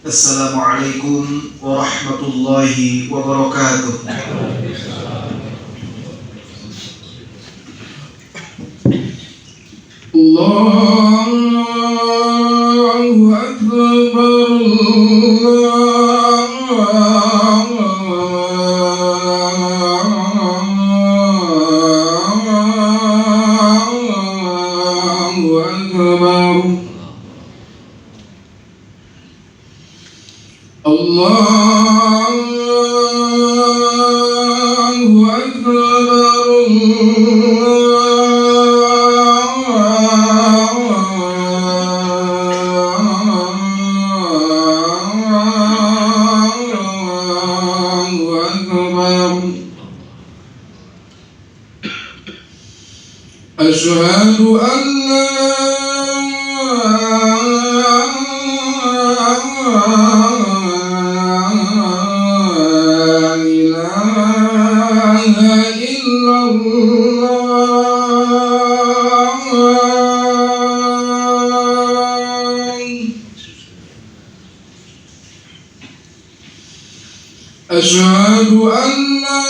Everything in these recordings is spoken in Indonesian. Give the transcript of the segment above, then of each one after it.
Assalamualaikum warahmatullahi wabarakatuh. Allahu Akbar. Allahu Akbar. Asyhadu an la أشهد أن لا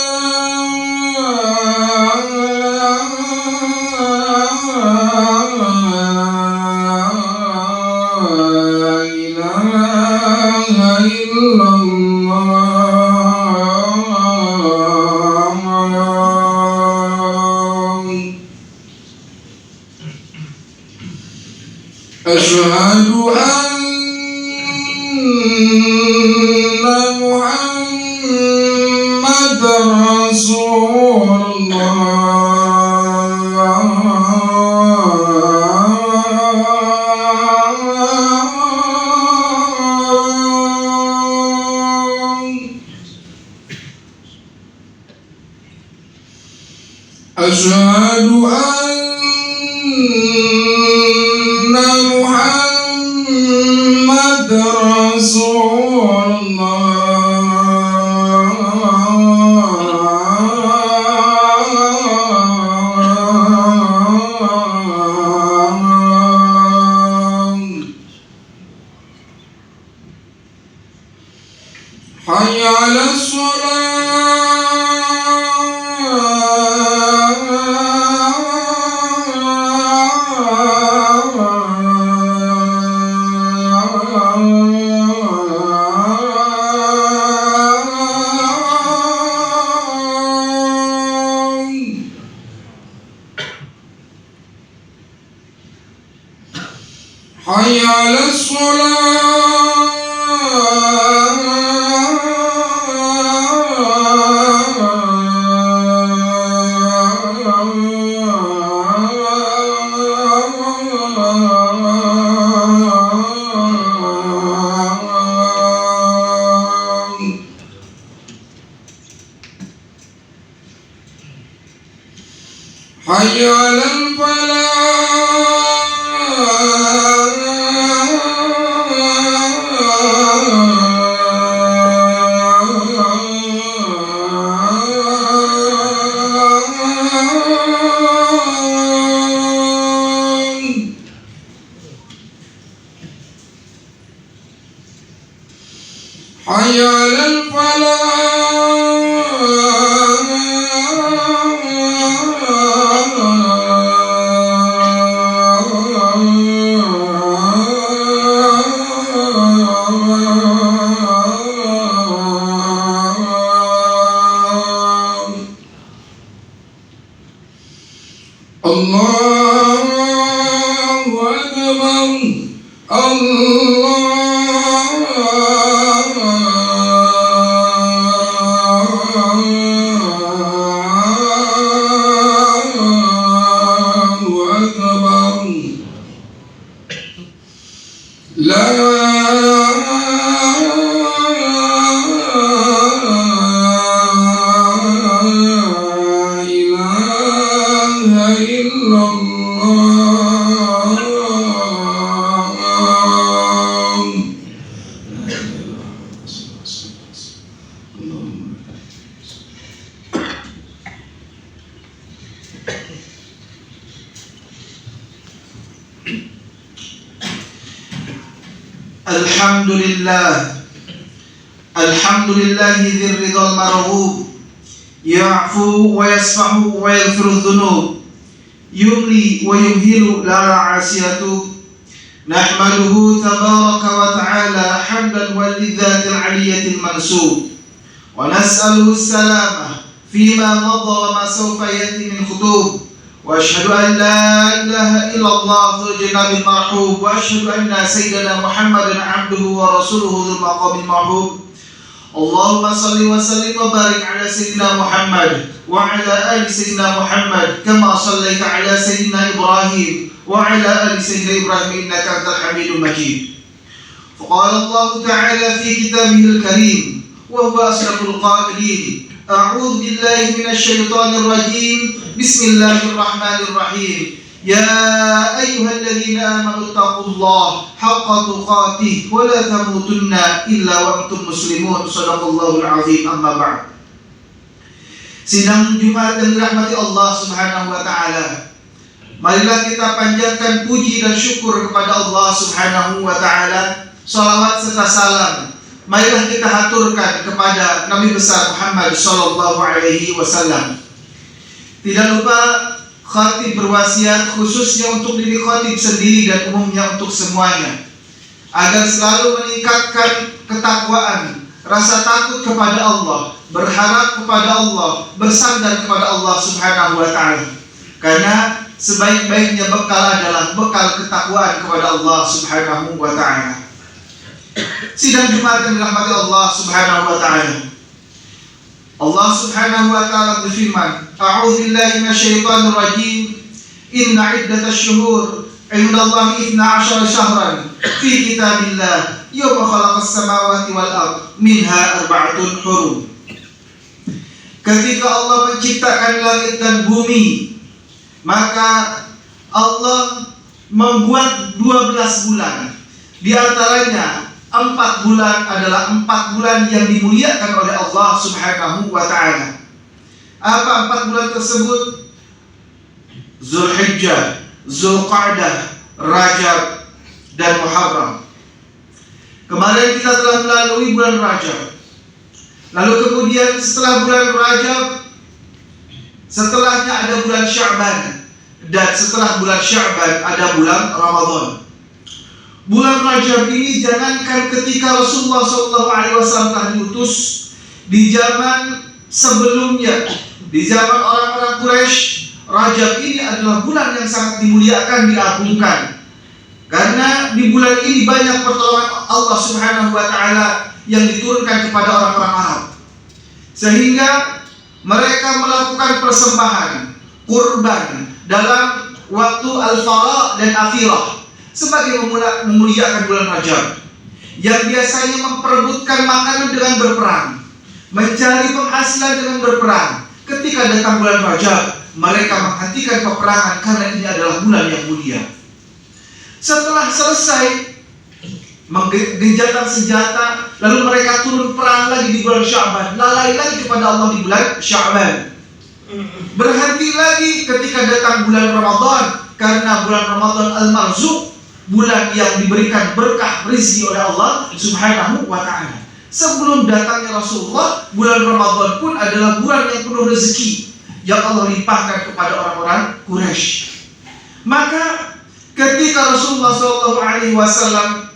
إله إلا الله. أشهد أن محمد رسول الله. أشهد أن محمد رسول الله. حي على حي على حي على حي على Allahu Akbar. Allahu Akbar. La ilaha illallah. Alhamdulillahi dzir ridhal marghub, ya'fu wa yasfahu wa yaghfiru dhunub, yumli wa yumhilu la 'asiyatu. Nahmaduhu tabaraka wa ta'ala hamdan walidzatil 'aliyatil mansub, wa nas'aluhu as-salamah fima madha wa ma sawfa yati min khutub, wa ashhadu an la ilaha illallah dzul janabil marhub, wa ashhadu anna sayyidana Muhammadan 'abduhu wa rasuluhu dzul maqamil mahbub. Allahumma salli wa sallim wa barik ala sayyidina Muhammad wa ala ali sayyidina Muhammad kama sallaita ala sayyidina Ibrahim wa ala ali sayyidina Ibrahim innaka antal hamidul majid. Faqala Allah ta'ala fi kitabihil karim wa huwa asdaqul qailin. A'udzu billahi minasy syaithanir rajim. Bismillahirrahmanirrahim. Ya ayyuhalladzina amanu taqullaha haqqa tuqatih wa la tamutunna illa wa antum muslimun. Shadaqallahul azim. Amma ba'd. Sidang Jumat yang dirahmati Allah Subhanahu wa taala. Marilah kita panjatkan puji dan syukur kepada Allah Subhanahu wa taala. Salawat serta salam marilah kita haturkan kepada Nabi besar Muhammad sallallahu alaihi wasallam. Tidak lupa khatib berwasiat khususnya untuk diri khatib sendiri dan umumnya untuk semuanya, agar selalu meningkatkan ketakwaan, rasa takut kepada Allah, berharap kepada Allah, bersandar kepada Allah Subhanahu wa taala. Karena sebaik-baiknya bekal adalah bekal ketakwaan kepada Allah Subhanahu wa taala. Sidang Jumat yang dirahmati Allah Subhanahu wa taala. Allah Subhanahu wa taala berfirman, A'udzu billahi minasyaitonir rajim. Inna 'iddatasy syuhur 'indallahi 12 syahran fi kitabillah yawma khalaqas samawati wal ard minha arba'atun hurum. Ketika Allah menciptakan langit dan bumi, maka Allah membuat 12 bulan. Di antaranya 4 bulan adalah 4 bulan yang dimuliakan oleh Allah Subhanahu wa ta'ala. Apa 4 bulan tersebut? Zulhijjah, Zulqa'dah, Rajab, dan Muharram. Kemarin kita telah melalui bulan Rajab. Lalu kemudian setelah bulan Rajab, setelahnya ada bulan Sya'ban, dan setelah bulan Sya'ban ada bulan Ramadan. Bulan Rajab ini jangankan ketika Rasulullah SAW telah diutus, di zaman sebelumnya, di zaman orang-orang Quraisy, Rajab ini adalah bulan yang sangat dimuliakan, diagungkan. Karena di bulan ini banyak pertolongan Allah Subhanahu wa taala yang diturunkan kepada orang-orang Arab. Sehingga mereka melakukan persembahan, kurban dalam waktu Al-Fara dan Athirah sebagai memuliakan bulan Rajab, yang biasanya memperebutkan makanan dengan berperang, mencari penghasilan dengan berperang. Ketika datang bulan Rajab, mereka menghentikan peperangan karena ini adalah bulan yang mulia. Setelah selesai menggenjotkan senjata, lalu mereka turun perang lagi di bulan Sya'ban, lalai lagi kepada Allah di bulan Sya'ban. Berhenti lagi ketika datang bulan Ramadan, karena bulan Ramadan al-marzuq, bulan yang diberikan berkah rezeki oleh Allah Subhanahu wa ta'ala. Sebelum datangnya Rasulullah, bulan Ramadan pun adalah bulan yang penuh rezeki yang Allah limpahkan kepada orang-orang Quraisy. Maka ketika Rasulullah SAW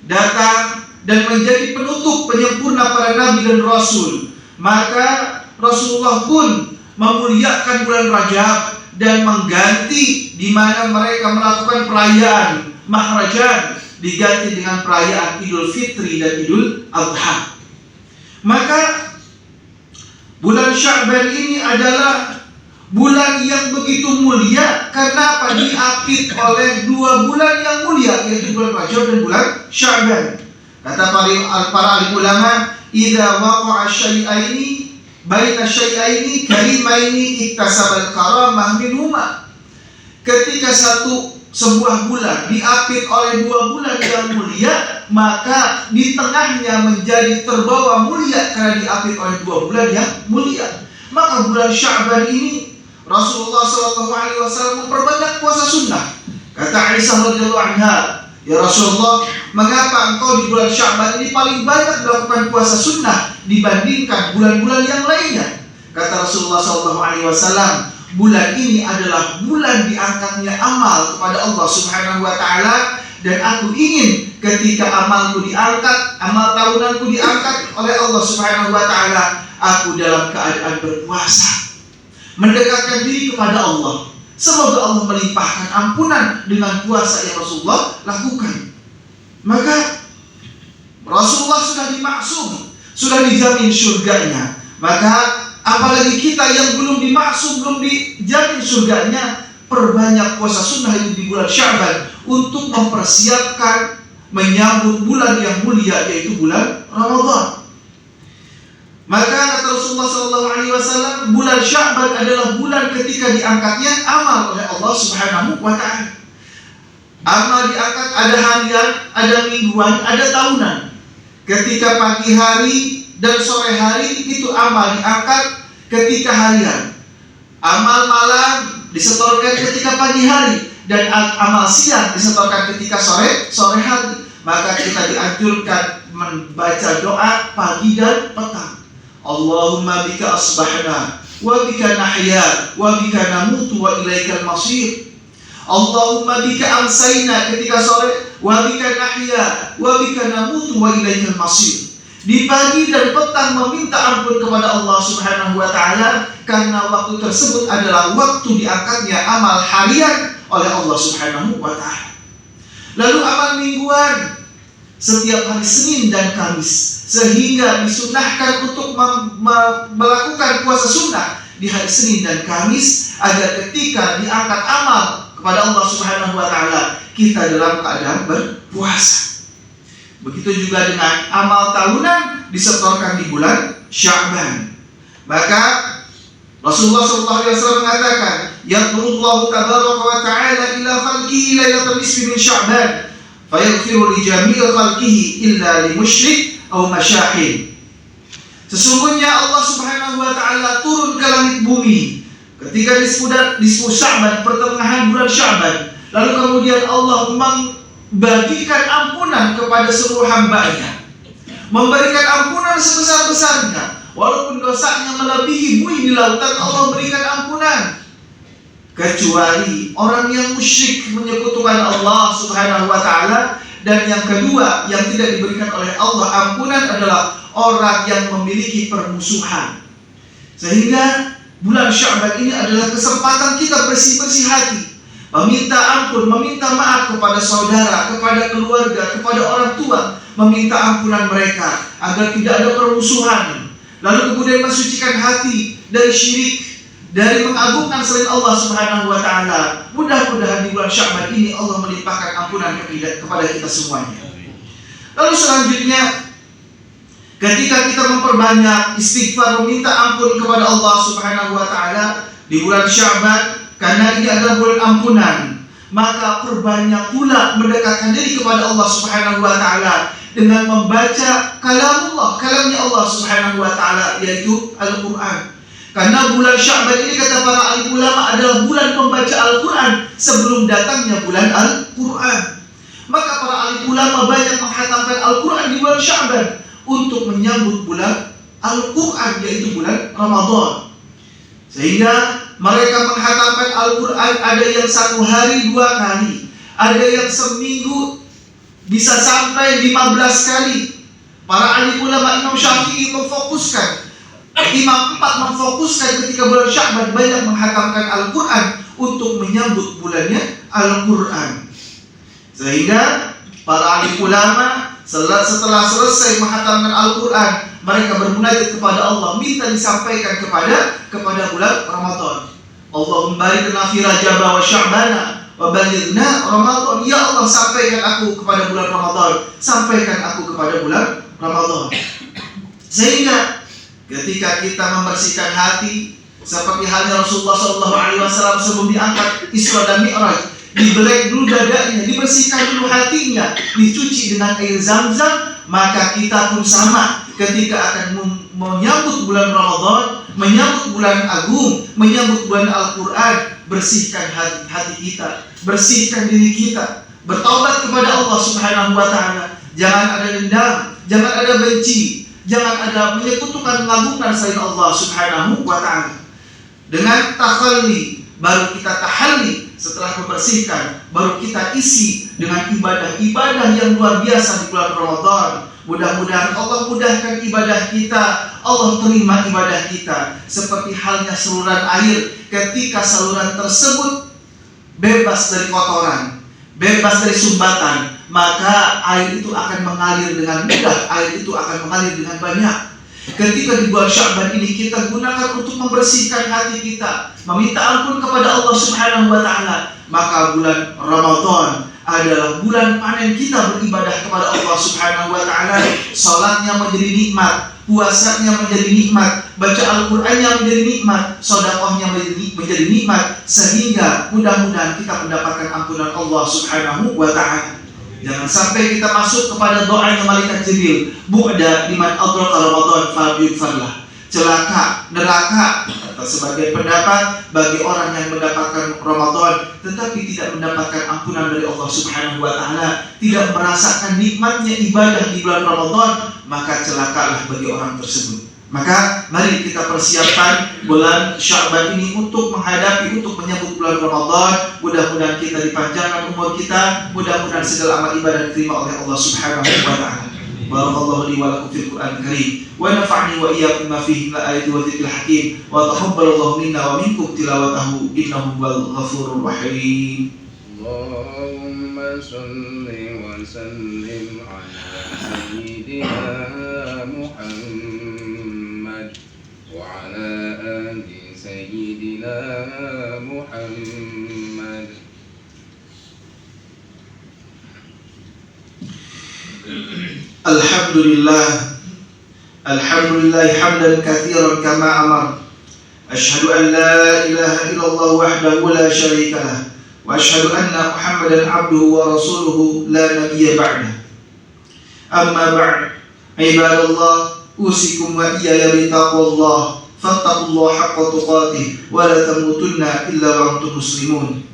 datang dan menjadi penutup penyempurna para nabi dan rasul, maka Rasulullah pun memuliakan bulan Rajab dan mengganti di mana mereka melakukan perayaan Mahrajan diganti dengan perayaan Idul Fitri dan Idul Adha. Maka bulan Sya'ban ini adalah bulan yang begitu mulia karena apa? Diapit oleh 2 bulan yang mulia, yaitu bulan Rajab dan bulan Sya'ban. Kata para alim ulama, idza waqa'a syai'aini baina syai'aini karimaini iktasabal karamah minhuma. Ketika sebuah bulan diapit oleh 2 bulan yang mulia, maka di tengahnya menjadi terbawa mulia karena diapit oleh 2 bulan yang mulia. Maka bulan Sya'ban ini Rasulullah SAW memperbanyak puasa sunnah. Kata Aisyah radhiyallahu anha, ya Rasulullah, mengapa engkau di bulan Sya'ban ini paling banyak melakukan puasa sunnah dibandingkan bulan-bulan yang lainnya? Kata Rasulullah SAW, bulan ini adalah bulan diangkatnya amal kepada Allah Subhanahu wa Ta'ala, dan aku ingin ketika amalku diangkat, amal tahunanku diangkat oleh Allah Subhanahu wa Ta'ala, aku dalam keadaan berpuasa, mendekatkan diri kepada Allah. Semoga Allah melimpahkan ampunan dengan puasa yang Rasulullah lakukan. Maka Rasulullah sudah dimaksum, sudah dijamin surganya. Maka apalagi kita yang belum dimaksum, belum dijamin surganya, perbanyak puasa sunnah itu di bulan Sya'ban untuk mempersiapkan menyambut bulan yang mulia, yaitu bulan Ramadan. Maka kata Rasulullah SAW, bulan Sya'ban adalah bulan ketika diangkatnya amal oleh Allah Subhanahu wa Ta'ala. Amal diangkat ada harian, ada mingguan, ada tahunan. Ketika pagi hari dan sore hari itu amal diangkat ketika harian. Amal malam disetorkan ketika pagi hari, dan amal siang disetorkan ketika sore hari. Maka kita dianjurkan membaca doa pagi dan petang. Allahumma bika asbahna wa bika nahya wa bika namutu wa ilaikal masir. Allahumma bika amsayna ketika sore, wa bika nahya wa bika namutu wa ilaikal masir. Di pagi dan petang meminta ampun kepada Allah Subhanahu wa Ta'ala, karena waktu tersebut adalah waktu diangkatnya amal harian oleh Allah Subhanahu wa Ta'ala. Lalu amal mingguan setiap hari Senin dan Kamis, sehingga disunahkan untuk melakukan puasa sunnah di hari Senin dan Kamis, agar ketika diangkat amal kepada Allah Subhanahu wa Ta'ala, kita dalam keadaan berpuasa. Begitu juga dengan amal tahunan disetorkan di bulan Sya'ban. Maka Rasulullah SAW mengatakan, yaqulullahu tabaraka wa ta'ala ila khalqihi lailatul nisfi min Sya'ban fayaghfiru li jami'il khalqihi illa li musyrik aw masyahin. Sesungguhnya Allah Subhanahu wa Ta'ala turun ke langit bumi ketika nisfu Sya'ban, pertengahan bulan Sya'ban. Lalu kemudian Allah membagikan ampunan kepada seluruh hamba-Nya, memberikan ampunan sebesar-besarnya. Walaupun dosanya melebihi buih di lautan, Allah berikan ampunan. Kecuali orang yang musyrik, menyekutukan Allah Subhanahu wa Ta'ala. Dan yang kedua yang tidak diberikan oleh Allah ampunan adalah orang yang memiliki permusuhan. Sehingga bulan Sya'ban ini adalah kesempatan kita bersih-bersih hati, meminta ampun, meminta maaf kepada saudara, kepada keluarga, kepada orang tua, meminta ampunan mereka agar tidak ada permusuhan. Lalu kemudian mensucikan hati dari syirik, dari mengagungkan selain Allah Subhanahu wa Ta'ala. Mudah-mudahan di bulan Sya'ban ini Allah melimpahkan ampunan kepada kita semuanya. Lalu selanjutnya, ketika kita memperbanyak istighfar, meminta ampun kepada Allah Subhanahu wa Ta'ala di bulan Sya'ban, karena ini adalah bulan ampunan, maka perbanyak pula mendekatkan diri kepada Allah Subhanahu wa Ta'ala dengan membaca kalamnya Allah Subhanahu wa Ta'ala, yaitu Al-Quran. Karena bulan Sya'ban ini, kata para alim ulama, adalah bulan pembaca Al-Quran sebelum datangnya bulan Al-Quran. Maka para alim ulama banyak menghatamkan Al-Quran di bulan Sya'ban untuk menyambut bulan Al-Quran, yaitu bulan Ramadan. Sehingga mereka menghatamkan Al-Quran ada yang 1 hari 2 kali, ada yang seminggu bisa sampai 15 kali. Para alim ulama, Imam Syafi'i memfokuskan, Imam 4 memfokuskan ketika bulan Sya'ban banyak menghatamkan Al-Quran untuk menyambut bulannya Al-Quran. Sehingga para alim ulama setelah selesai menghatamkan Al-Quran, mereka bermunajat kepada Allah, minta disampaikan kepada bulan Ramadan. Allahumma barik lana fi Rajab wa Sya'bana wa balighna Ramadan. Ya Allah, sampaikan aku kepada bulan Ramadan, sampaikan aku kepada bulan Ramadan. Sehingga ketika kita membersihkan hati, seperti halnya Rasulullah SAW sebelum diangkat Isra dan Mi'raj, dibelek dulu dadanya, dibersihkan dulu hatinya, dicuci dengan air Zam-Zam. Maka kita pun sama, ketika akan menyambut bulan Ramadan, menyambut bulan agung, menyambut bulan Al-Quran, bersihkan hati kita, bersihkan diri kita, bertaubat kepada Allah Subhanahu wa taala. Jangan ada dendam, jangan ada benci, jangan ada menyekutukan mengagungkan selain Allah Subhanahu wa taala. Dengan takhalli baru kita tahalli, setelah membersihkan baru kita isi dengan ibadah-ibadah yang luar biasa di bulan Ramadan. Mudah-mudahan Allah mudahkan ibadah kita, Allah terima ibadah kita. Seperti halnya saluran air, ketika saluran tersebut bebas dari kotoran, bebas dari sumbatan, maka air itu akan mengalir dengan mudah, air itu akan mengalir dengan banyak. Ketika di bulan Sya'ban ini kita gunakan untuk membersihkan hati kita, meminta ampun kepada Allah Subhanahu wa taala, maka bulan Ramadan adalah bulan panen kita beribadah kepada Allah Subhanahu wa taala. Salatnya menjadi nikmat, puasanya menjadi nikmat, baca Al-Qur'annya menjadi nikmat, sedekahnya menjadi nikmat, sehingga mudah-mudahan kita mendapatkan ampunan Allah Subhanahu wa taala. Jangan sampai kita masuk kepada doa yang malaikat Jibril, bu'da liman adraka Ramadan falyughfarlah. Celaka, neraka, atau sebagai pendapat bagi orang yang mendapatkan Ramadan tetapi tidak mendapatkan ampunan dari Allah Subhanahu wa taala, tidak merasakan nikmatnya ibadah di bulan Ramadan, maka celakalah bagi orang tersebut. Maka mari kita persiapkan bulan Sya'ban ini untuk menyambut bulan Ramadan. Mudah-mudahan kita dipanjangkan umur kita, mudah-mudahan segala amal ibadah diterima oleh Allah Subhanahu wa taala. Barakallahu li wa lakum fil Qur'anil Karim wa nafa'ni wa iyyakum ma fihi min ayati wa dzikril hakim wa taqabbalallahu minna wa minkum tilawatahu innahu huwal ghafurur rahim. Allahumma shalli wa sallim ala sayyidina Muhammad wa ala ali sayyidina Muhammad. Alhamdulillah hamdan katsiran kama amar. Asyhadu an la ilaha illallah wahdahu la syarika lah wa asyhadu anna Muhammadan abduhu wa rasuluhu la nabiyya ba'dah. Amma ba'd. Ibadallah, usikum wa iyaya bi taqwallah. Fattaqullaha haqqa tuqatih wa la tamutunna illa wa antum muslimun.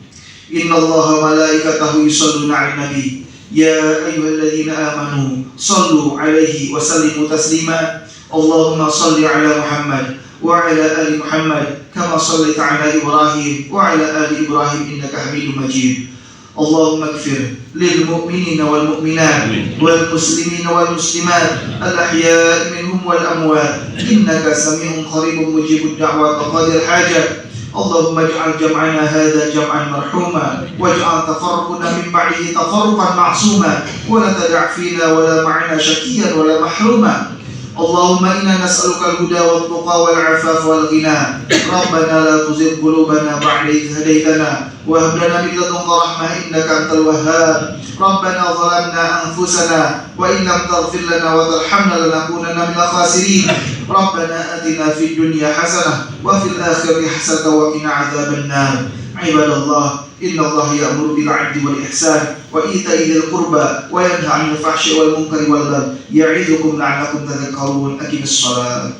Innallaha wa malaikatahu yusholluna 'alan nabi. Ya ayyuhalladzina amanu sallu 'alaihi wa sallimu taslima. Allahumma salli 'ala Muhammad wa 'ala ali Muhammad kama shallaita 'ala Ibrahim wa 'ala ali Ibrahim innaka Hamidum Majid. Allahumma ighfir lil mu'minina wal mu'minat wal muslimina wal muslimat al ahya'i minhum wal amwat innaka sami'un qaribun mujibud da'wat wa qadir hajat. اللهم اجعل جمعنا هذا جمعا مرحوما واجعل تفرقنا من بعده تفرقا معصوما ولا تدع فينا ولا معنا شقيا ولا محروما. اللهم إنا نسألك الهدى والتقى والعفاف والغنى. ربنا لا تزغ قلوبنا بعد إذ هديتنا وهب لنا من لدنك رحمة إنك أنت الوهاب. ربنا ظلمنا أنفسنا وإن لم تغفر لنا وترحمنا لنكونن من الخاسرين. ربنا آتنا في الدنيا حسنة وفي الآخرة حسنة وقنا عذاب النار. عباد الله، إن الله يأمر بالعدل والإحسان وإيتاء ذي القربى وينهى عن الفحشاء والمنكر والبغي يعظكم لعلكم تذكرون. أقم الصلاة.